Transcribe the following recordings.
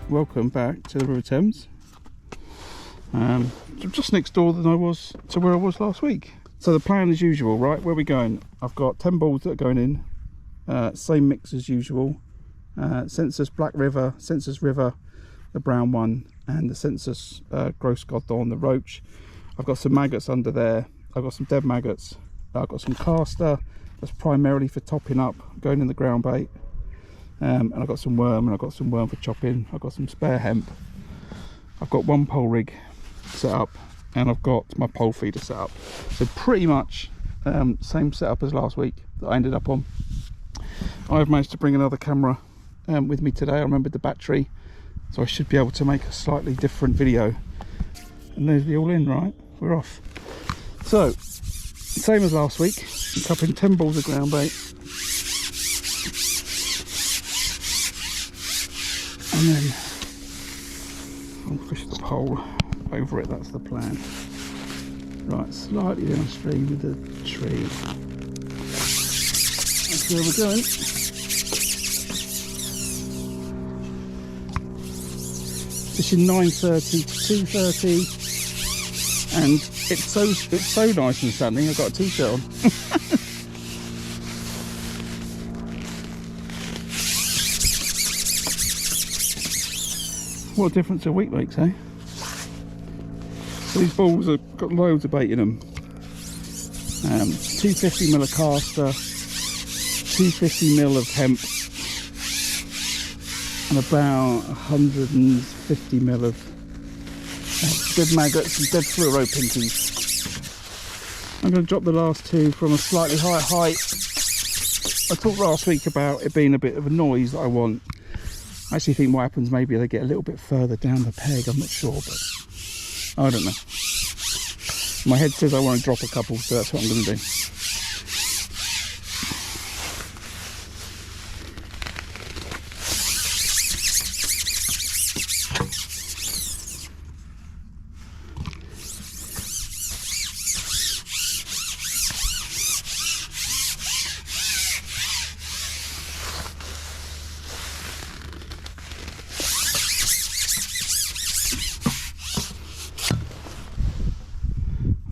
welcome back to the River Thames. Just next door than I was to where I was last week. So the plan as usual, right? Where are we going? I've got 10 balls that are going in, same mix as usual. Census Black River, Census River, the brown one, and the Census Gross God Dawn, the Roach. I've got some maggots under there. I've got some dead maggots. I've got some caster that's primarily for topping up, going in the ground bait. And I've got some worm, and I've got some worm for chopping. I've got some spare hemp. I've got one pole rig set up, and I've got my pole feeder set up. So pretty much same setup as last week that I ended up on. I've managed to bring another camera with me today. I remembered the battery, so I should be able to make a slightly different video. And there's the all in, right? We're off. So same as last week, I'm cupping 10 balls of ground bait, and then I'll fish the pole over it. That's the plan. Right, slightly downstream with the tree. That's where we're going. Fishing 9:30 to 2:30, and it's so nice and sunny. I've got a t-shirt on. What a difference a week makes, eh? So these balls have got loads of bait in them. 250ml of caster, 250ml of hemp, and about 150ml of dead maggots and dead fluoro pinkies. I'm going to drop the last two from a slightly higher height. I talked last week about it being a bit of a noise that I want. I actually think what happens, maybe they get a little bit further down the peg, I'm not sure, but I don't know. My head says I want to drop a couple, so that's what I'm going to do.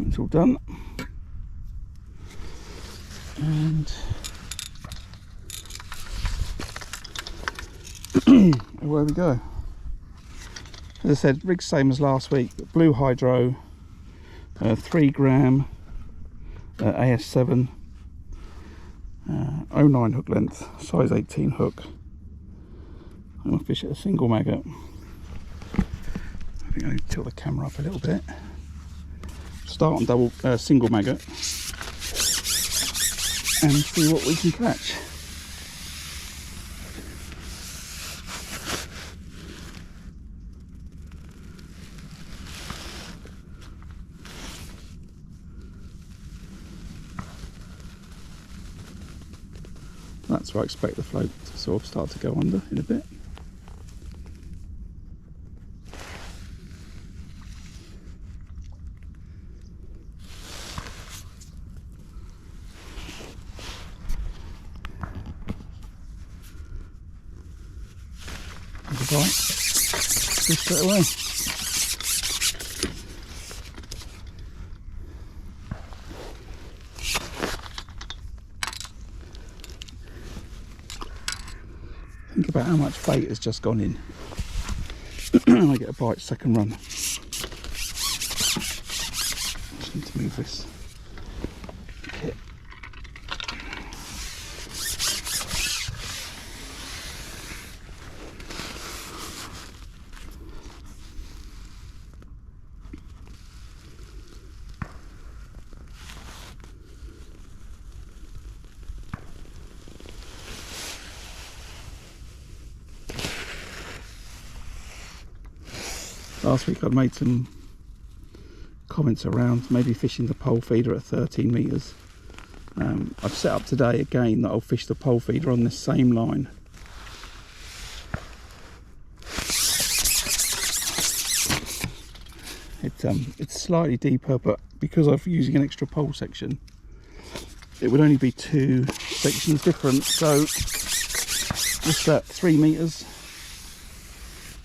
It's all done, and away we go. As I said, rig's same as last week, but blue hydro, 3 gram AS7, 09 hook length, size 18 hook. I'm going to fish at a single maggot. I think I need to tilt the camera up a little bit. Start on double single maggot and see what we can catch. That's where I expect the float to sort of start to go under in a bit. Bite just straight away. Think about how much bait has just gone in. And I get a bite second run. Just need to move this kit. Last week I'd made some comments around maybe fishing the pole feeder at 13 metres. I've set up today again that I'll fish the pole feeder on this same line. It's slightly deeper, but because I'm using an extra pole section, it would only be 2 sections different, so just at 3 metres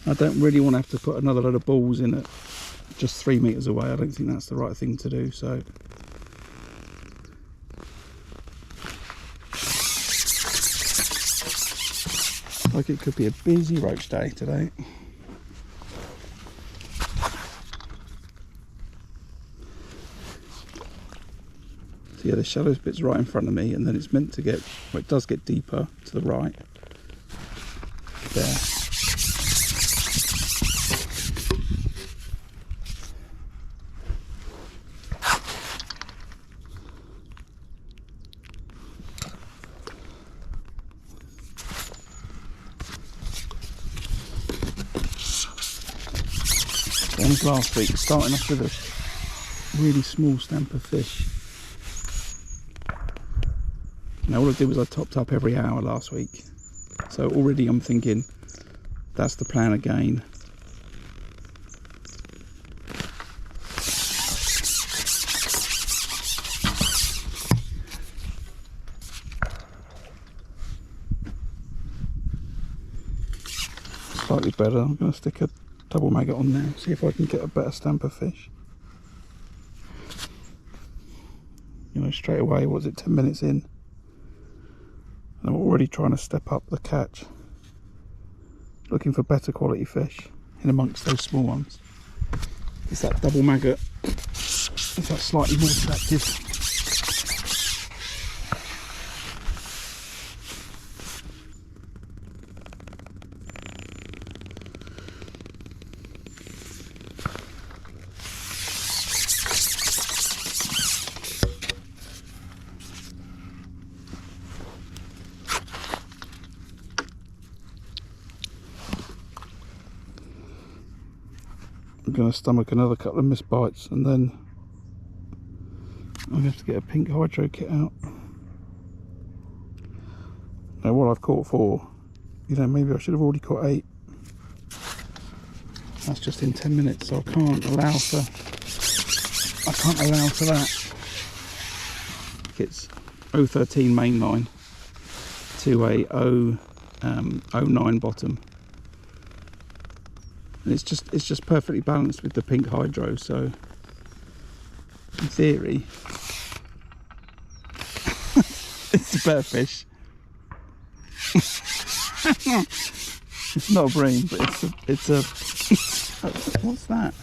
I don't really want to have to put another load of balls in it just 3 meters away. I don't think that's the right thing to do. So like it could be a busy roach day today. So yeah, the shallowest bit's right in front of me, and then it's meant to get, well, it does get deeper to the right there. One was last week, starting off with a really small stamp of fish. Now all I did was I topped up every hour last week. So already I'm thinking that's the plan again. Slightly better. I'm going to stick a double maggot on now, see if I can get a better stamp of fish. You know, straight away, what was it, 10 minutes in? I'm already trying to step up the catch, looking for better quality fish in amongst those small ones. It's that double maggot, it's that slightly more attractive. I'm going to stomach another couple of missed bites, and then I'm going to have to get a pink hydro kit out. Now what I've caught 4, you know, maybe I should have already caught 8. That's just in 10 minutes, so I can't allow for that. It's 013 main line to a 09 bottom. And it's just perfectly balanced with the pink hydro, so in theory it's a better fish. It's not a bream, but it's a what's that?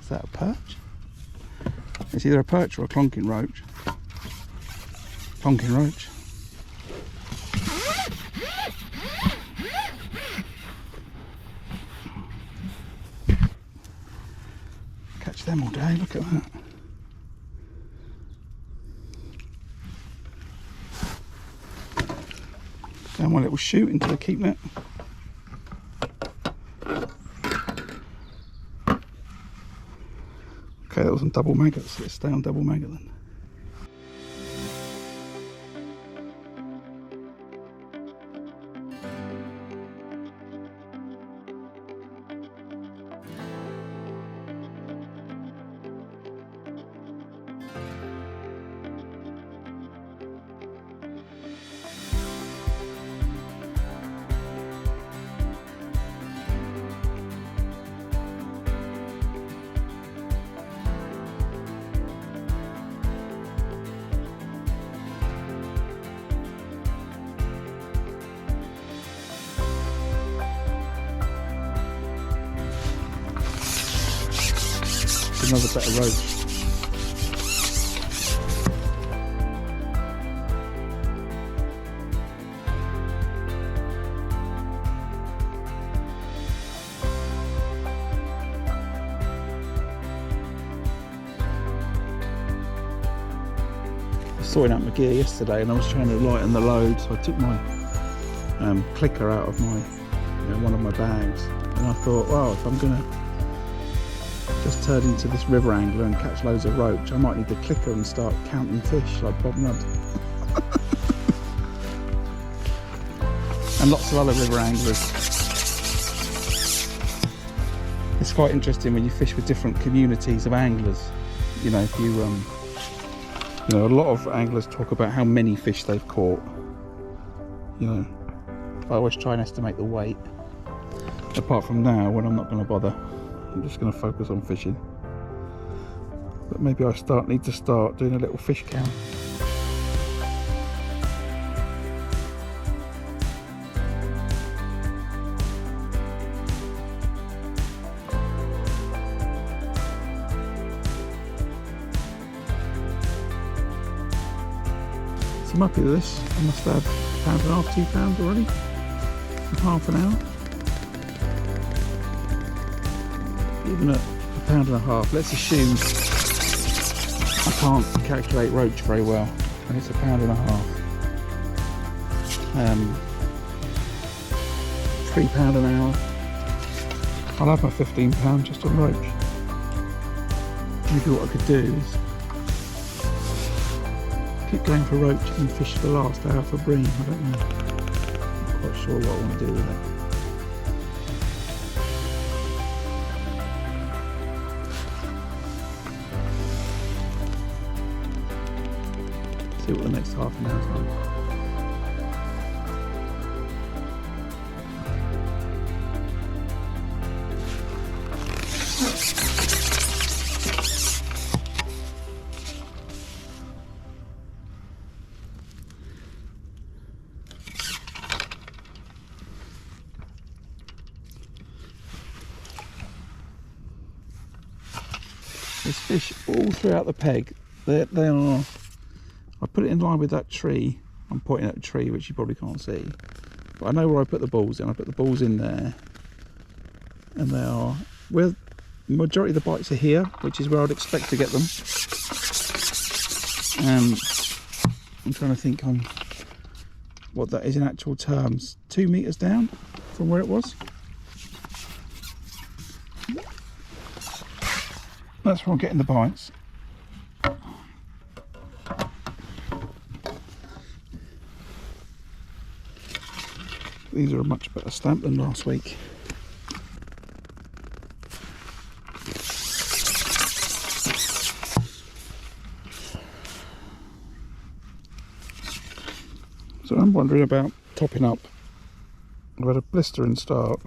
Is that a perch? It's either a perch or a clonking roach. Clonking roach. Catch them all day, look at that. Down my little chute into the keep net. Okay, that was on double maggots. Let's stay on double maggot then. Another better roach. I was sorting out my gear yesterday and I was trying to lighten the load, so I took my clicker out of my, one of my bags, and I thought, well, if I'm gonna just turn into this river angler and catch loads of roach, I might need the clicker and start counting fish like Bob Nudd. And lots of other river anglers. It's quite interesting when you fish with different communities of anglers. You know, if you a lot of anglers talk about how many fish they've caught. You know, I always try and estimate the weight. apart from now when I'm not going to bother. I'm just going to focus on fishing. But maybe I need to start doing a little fish count. So I'm happy with this. I must have £1.5, £2 already in half an hour. Even at £1.5, let's assume I can't calculate roach very well, and it's £1.5. £3 an hour. I'll have my £15 just on roach. Maybe what I could do is keep going for roach and fish the last hour for bream. I don't know. I'm not quite sure what I want to do with it. See what the next half an hour's like. There's fish all throughout the peg. They are. I put it in line with that tree. I'm pointing at a tree which you probably can't see, but I know where I put the balls in. I put the balls in there, and they are where the majority of the bites are here, which is where I'd expect to get them. I'm trying to think on what that is in actual terms. 2 meters down from where it was. That's where I'm getting the bites. These are a much better stamp than last week. So I'm wondering about topping up. I've had a blistering start.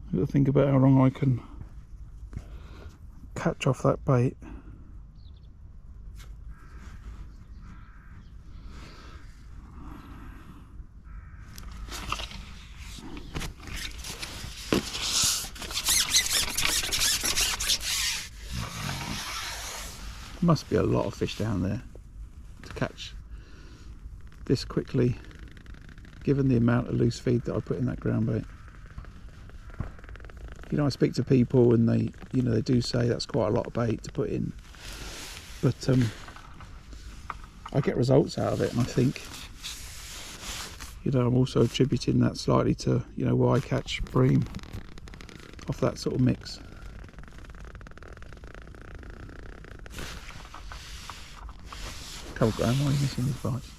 I've got to think about how long I can catch off that bait. Must be a lot of fish down there to catch this quickly, given the amount of loose feed that I put in that ground bait. You know, I speak to people and they, you know, they do say that's quite a lot of bait to put in, but I get results out of it, and I think, you know, I'm also attributing that slightly to, you know, why I catch bream off that sort of mix. Cold ground, why are you missing these bites?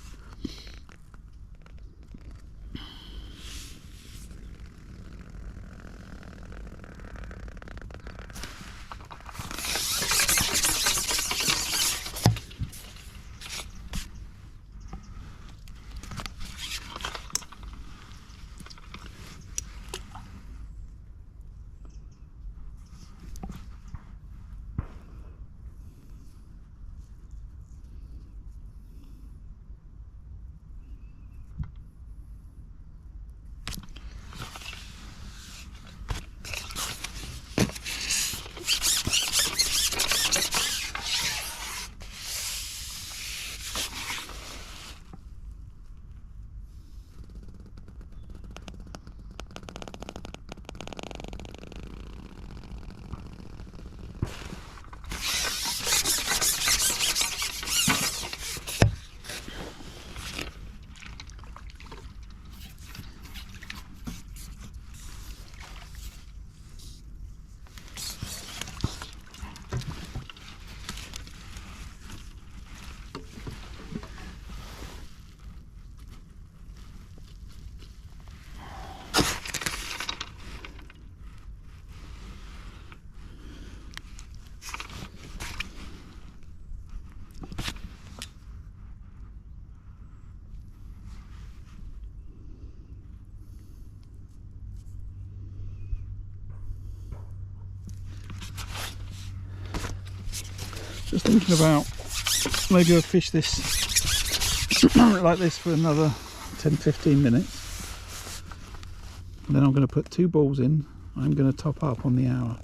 Just thinking about maybe I'll fish this like this for another 10-15 minutes, and then I'm going to put 2 balls in. I'm going to top up on the hour,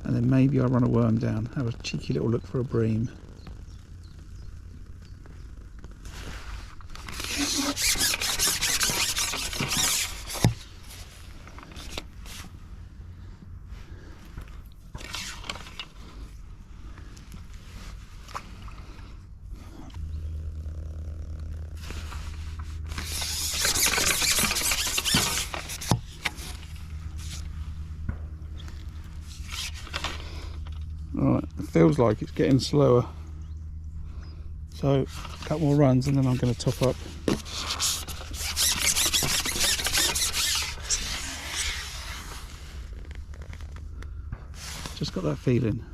and then maybe I'll run a worm down, have a cheeky little look for a bream. Alright, it feels like it's getting slower, so a couple more runs and then I'm going to top up. Just got that feeling.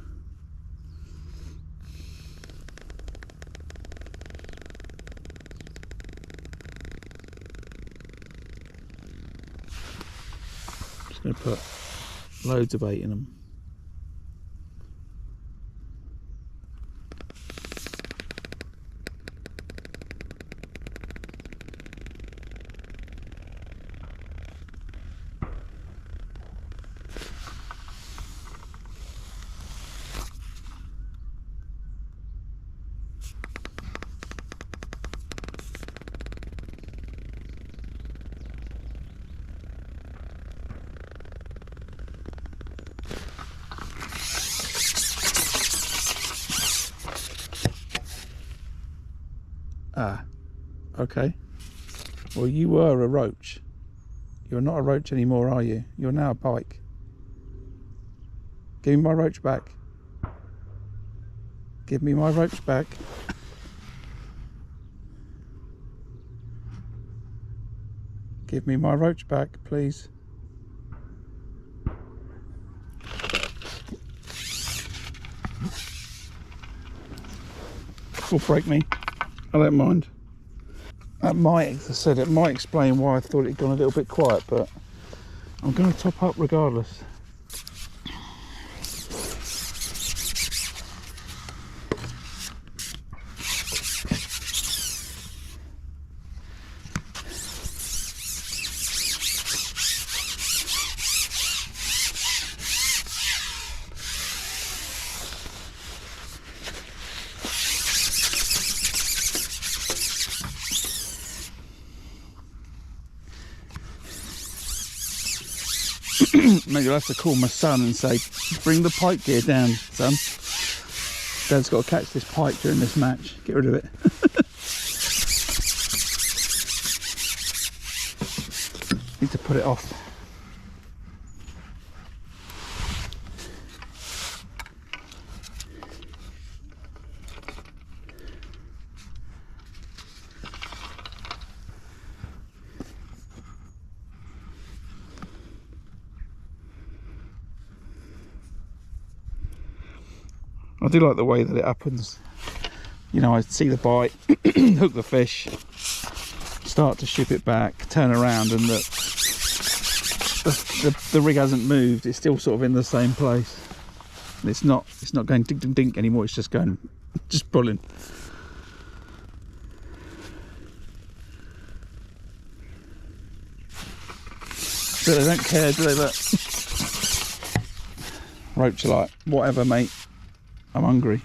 Just going to put loads of bait in them. Ah, okay. Well, you were a roach. You're not a roach anymore, are you? You're now a pike. Give me my roach back. Give me my roach back. Give me my roach back, please. Will break me. I don't mind. That might, as I said, it might explain why I thought it'd gone a little bit quiet, but I'm going to top up regardless. Maybe I'll have to call my son and say, bring the pike gear down, son. Dad's got to catch this pike during this match. Get rid of it. Need to put it off. I do like the way that it happens. You know, I see the bite, hook the fish, start to ship it back, turn around, and the rig hasn't moved. It's still sort of in the same place. And it's not going dink dink dink anymore. It's just going, just pulling. So they don't care, do they? Look. Roach are like, whatever, mate. I'm hungry.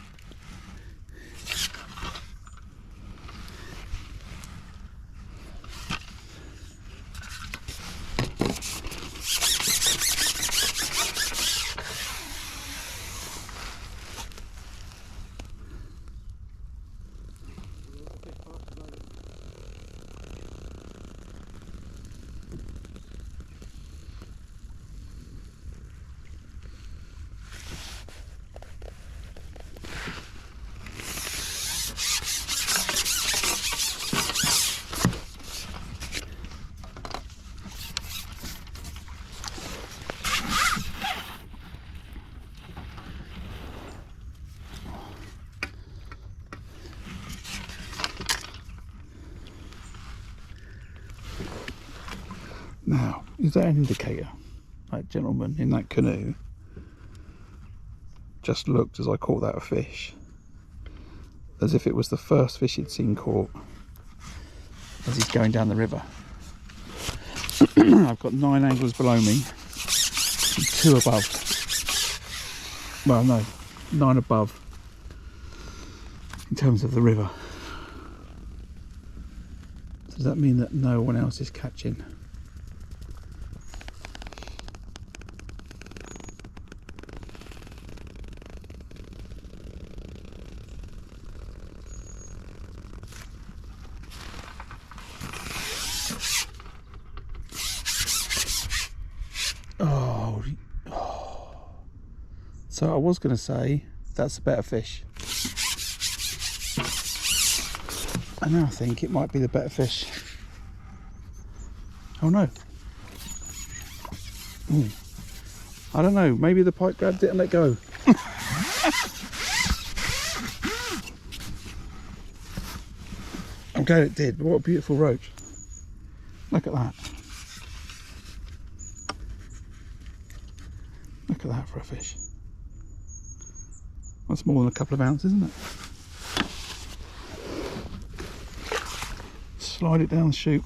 Now, is that an indicator? That gentleman in that canoe just looked as I caught that fish as if it was the first fish he'd seen caught as he's going down the river. I've got 9 anglers below me and 2 above. Well, no, 9 above in terms of the river. So does that mean that no one else is catching? So I was going to say that's a better fish. And now I think it might be the better fish. Oh no. Ooh. I don't know, maybe the pike grabbed it and let go. I'm glad it did, but what a beautiful roach. Look at that. Look at that for a fish. That's more than a couple of ounces, isn't it? Slide it down the chute.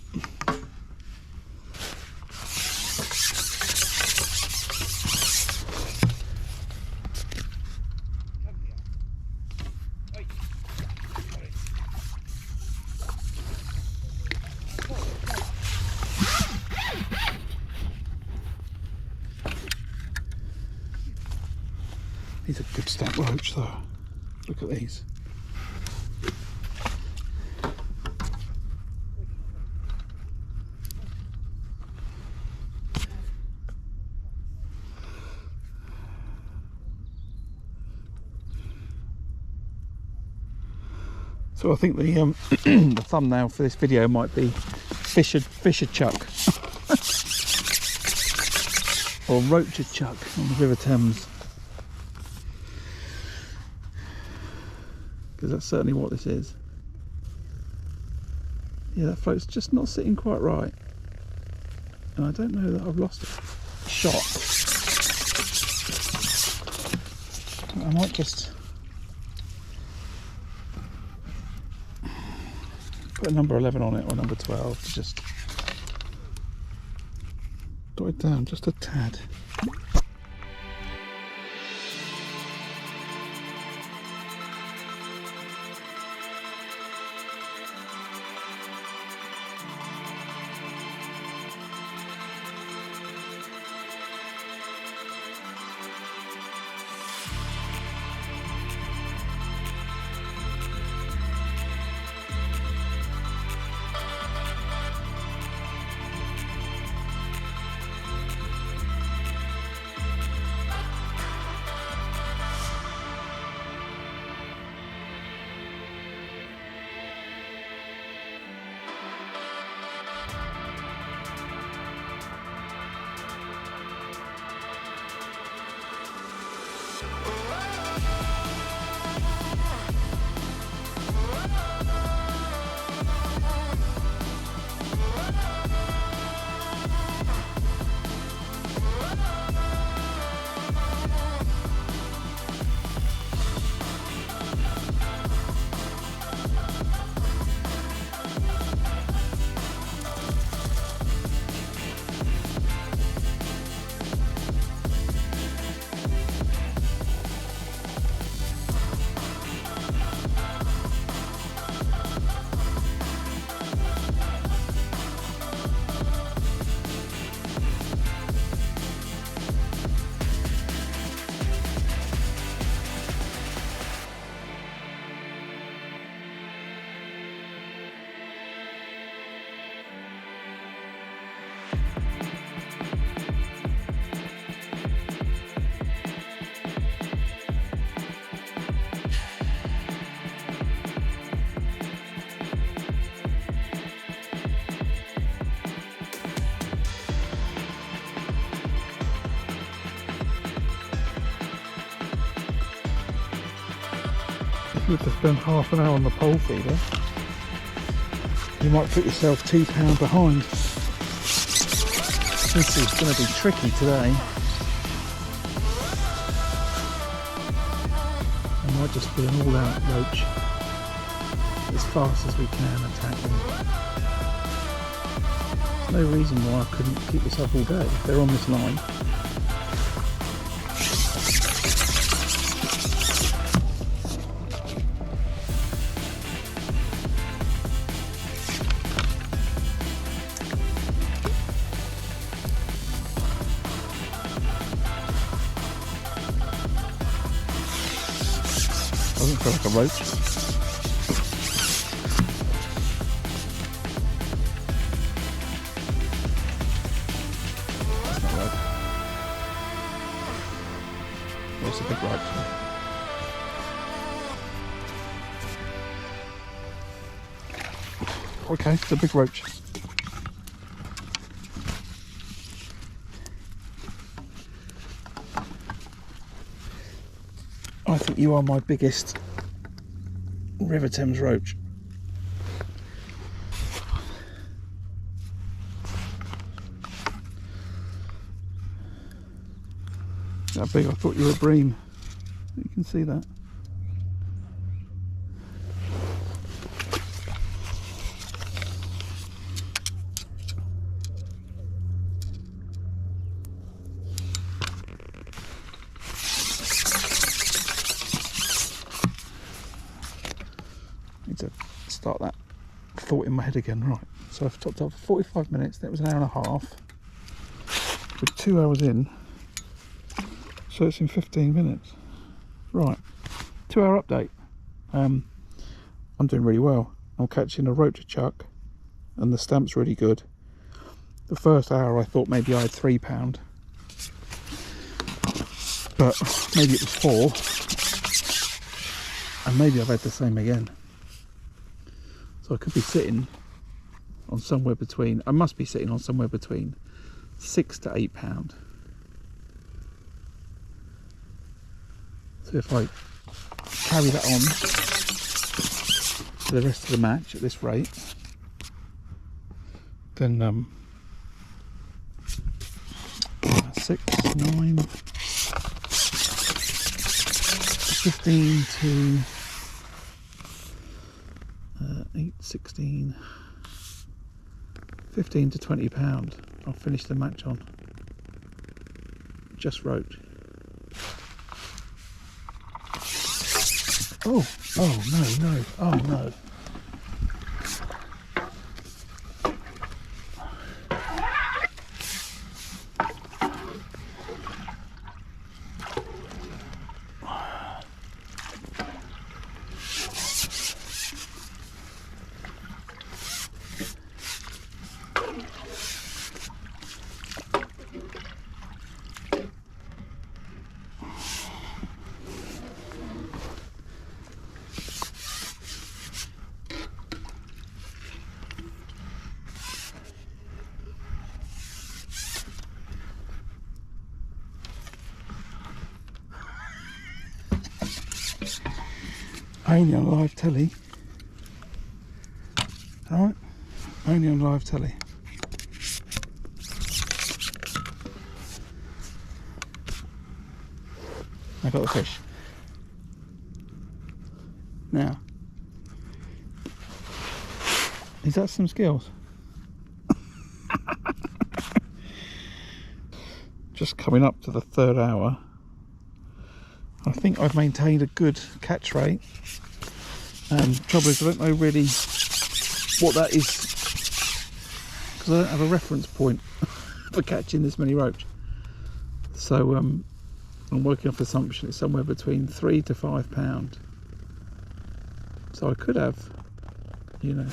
These are good stamp roach though. Look at these. So I think the the thumbnail for this video might be Fisher Chuck or Roach Chuck on the River Thames, because that's certainly what this is. Yeah, that float's just not sitting quite right, and I don't know that I've lost it. Shot. I might just put a number 11 on it, or number 12, to just dot it down just a tad. You have to spend half an hour on the pole feeder, you might put yourself £2 behind. This is going to be tricky today. might just be an all-out roach. As fast as we can attack them. There's no reason why I couldn't keep this up all day if they're on this line. Doesn't feel like a roach. That's not right. It's a big roach. Okay, it's a big roach. I think you are my biggest River Thames roach. That big, I thought you were a bream. You can see that. Need to start that thought in my head again. Right, so I've topped up for 45 minutes. That was an hour and a half. We're 2 hours in, so it's in 15 minutes. Right, 2 hour update. I'm doing really well. I'm catching a roach chuck, and the stamp's really good. The first hour I thought maybe I had £3, but maybe it was 4, and maybe I've had the same again. So I could be sitting on somewhere between, I must be sitting on somewhere between £6 to £8. So if I carry that on for the rest of the match at this rate, then 6, 9, 15 to 8, 16, 15 to £20 I'll finish the match on. Just roach. Oh no, oh no. Only on live telly. Alright? Only on live telly. I got the fish. Now, is that some skills? Just coming up to the 3rd hour. I think I've maintained a good catch rate. Trouble is I don't know really what that is, because I don't have a reference point for catching this many roach. So I'm working off the assumption it's somewhere between £3 to £5. So I could have, you know,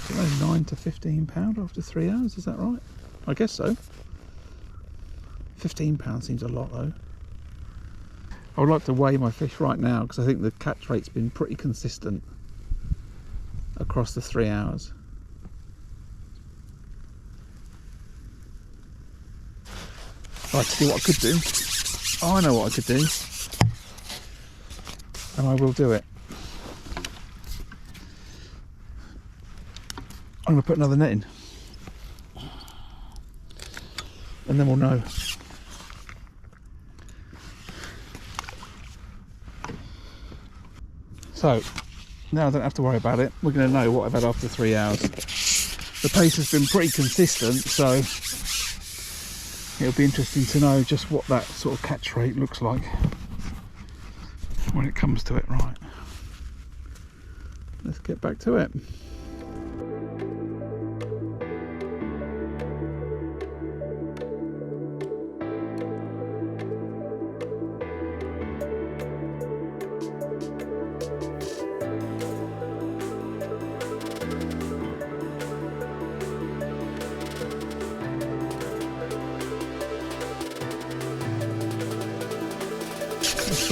I don't know, £9 to £15 after 3 hours. Is that right? I guess so. £15 seems a lot though. I would like to weigh my fish right now because I think the catch rate's been pretty consistent across the 3 hours. Right, to see what I could do. Oh, I know what I could do. And I will do it. I'm going to put another net in. And then we'll know. So now I don't have to worry about it. We're going to know what I've had after 3 hours. The pace has been pretty consistent, so it'll be interesting to know just what that sort of catch rate looks like when it comes to it. Right, let's get back to it.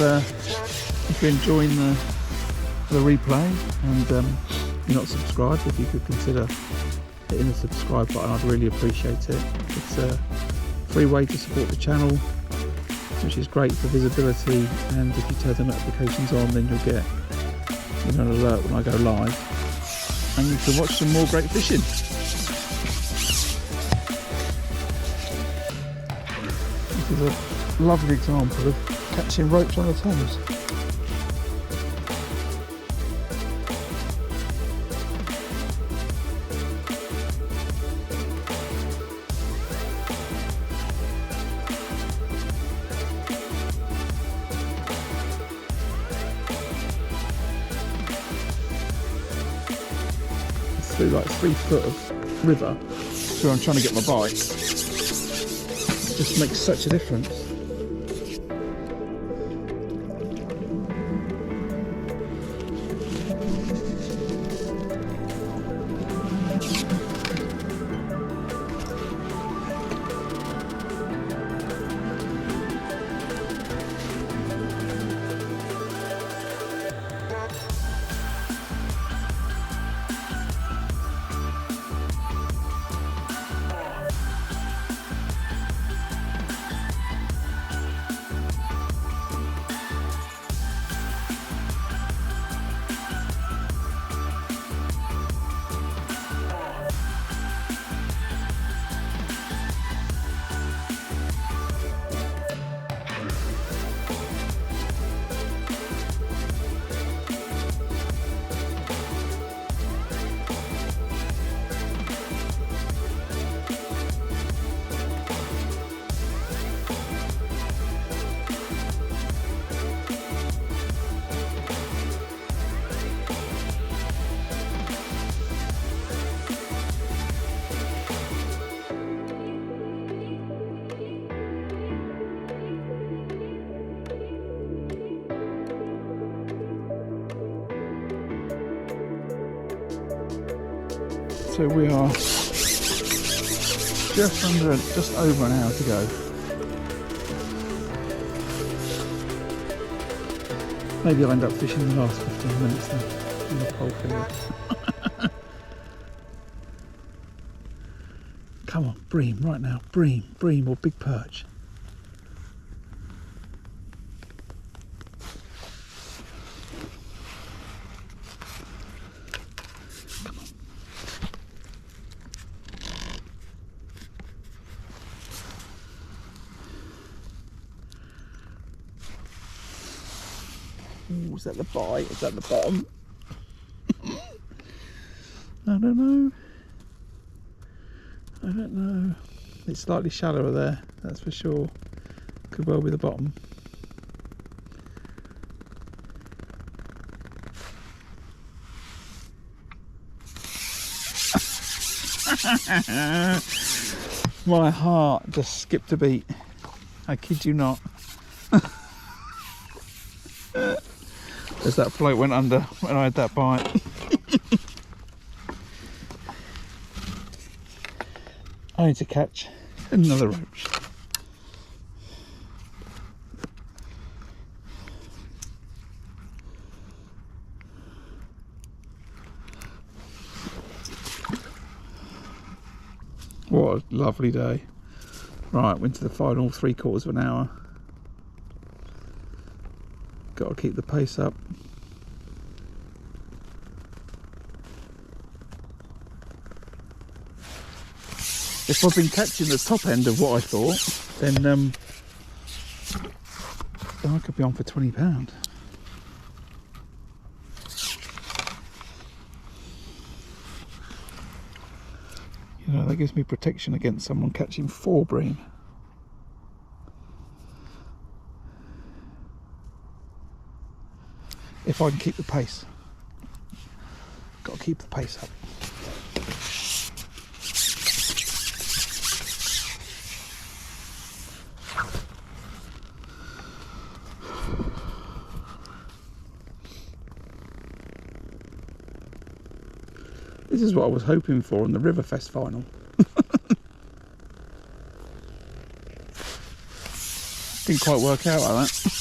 If you're enjoying the replay and you're not subscribed, if you could consider hitting the subscribe button, I'd really appreciate it. It's a free way to support the channel, which is great for visibility, and if you turn the notifications on, then you'll get an alert when I go live, and you can watch some more great fishing. This is a lovely example of catching roach on the Thames. It's through like 3 foot of river, so I'm trying to get my bite. It just makes such a difference. So we are just over an hour to go. Maybe I'll end up fishing the last 15 minutes then in the pole field. Come on, bream right now, bream or big perch. Ooh, is that the bite? Is that the bottom? I don't know. I don't know. It's slightly shallower there, that's for sure. Could well be the bottom. My heart just skipped a beat. I kid you not. As that float went under when I had that bite. I need to catch another roach. What a lovely day. Right, went to the final 3/4 of an hour. Got to keep the pace up. If I've been catching the top end of what I thought, then I could be on for £20. You know, that gives me protection against someone catching 4 bream. If I can keep the pace. Got to keep the pace up. This is what I was hoping for in the River Fest final. Didn't quite work out like that.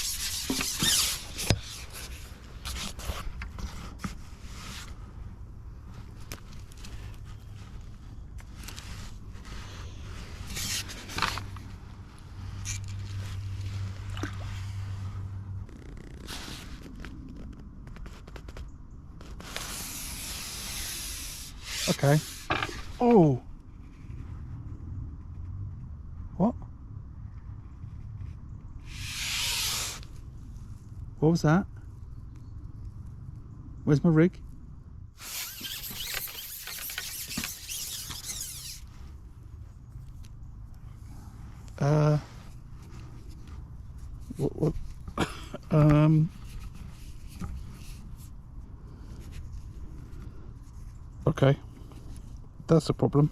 Okay. Oh. What? What was that? Where's my rig? What? Okay. That's a problem.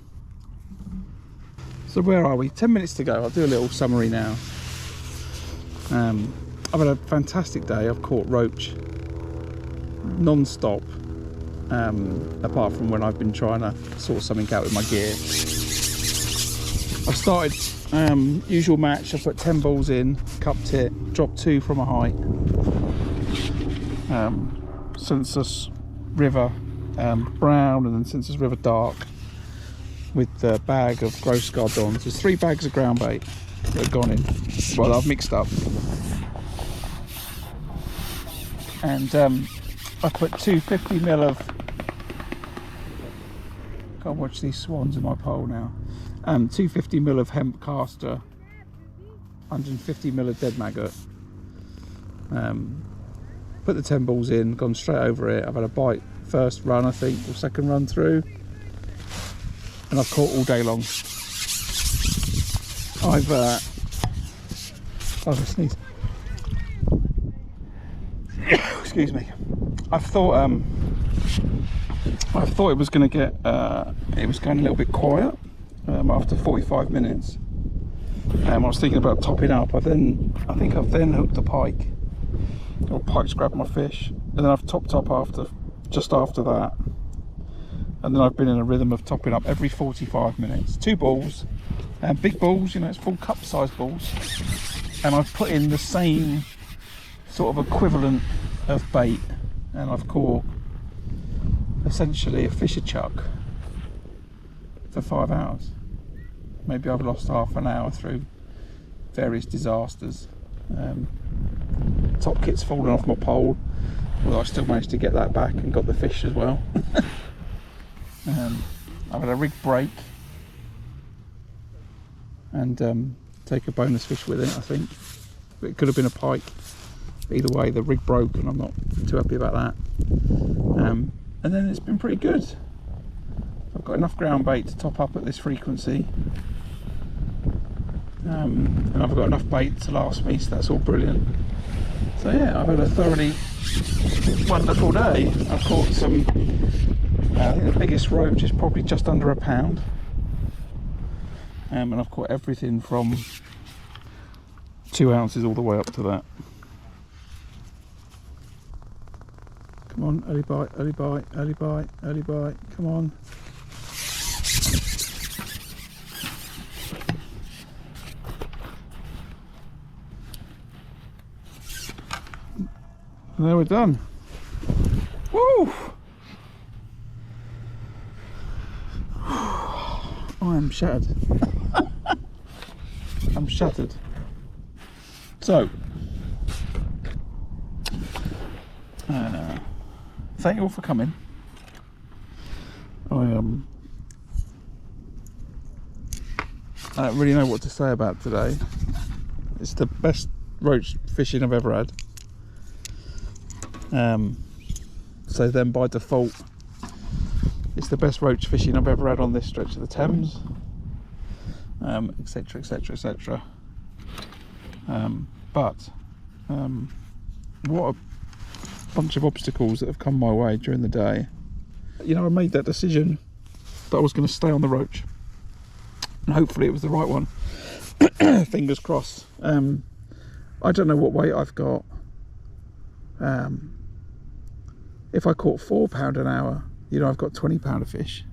So where are we? 10 minutes to go. I'll do a little summary now. I've had a fantastic day. I've caught roach non-stop, apart from when I've been trying to sort something out with my gear. I've started usual match. I've put 10 balls in, cupped it, dropped 2 from a height. Census River brown, and then Census River dark, with the bag of gross gardons. There's 3 bags of ground bait that have gone in. Well, I've mixed up. And I put 250ml of... Can't watch these swans in my pole now. 250ml of hemp caster, 150ml of dead maggot. Put the 10 balls in, gone straight over it. I've had a bite first run, I think, or second run through. And I've caught all day long. I've sneezed. Excuse me. I thought it was going to get it was going a little bit quiet after 45 minutes. I was thinking about topping up. I think I've then hooked the pike, or pike's grabbed my fish, and then I've topped up just after that. And then I've been in a rhythm of topping up every 45 minutes. 2 balls, big balls, you know, it's full cup size balls. And I've put in the same sort of equivalent of bait, and I've caught essentially a fisher chuck for 5 hours. Maybe I've lost half an hour through various disasters. Top kit's fallen off my pole, although I still managed to get that back and got the fish as well. I've had a rig break and take a bonus fish with it, I think. But it could have been a pike. But either way, the rig broke and I'm not too happy about that. And then it's been pretty good. I've got enough ground bait to top up at this frequency. And I've got enough bait to last me, so that's all brilliant. So yeah, I've had a thoroughly wonderful day. I've caught some... I think the biggest roach is probably just under a pound, and I've caught everything from 2 ounces all the way up to that. Come on, early bite, early bite, early bite, early bite, come on. And there we're done. Woo! I am shattered. I'm shattered. So, thank you all for coming. I don't really know what to say about today. It's the best roach fishing I've ever had. So then by default, It's the best roach fishing I've ever had on this stretch of the Thames, etc, etc, etc. But what a bunch of obstacles that have come my way during the day. You know, I made that decision that I was going to stay on the Roach, and hopefully it was the right one. Fingers crossed. I don't know what weight I've got. If I caught £4 an hour, you know, I've got £20 of fish.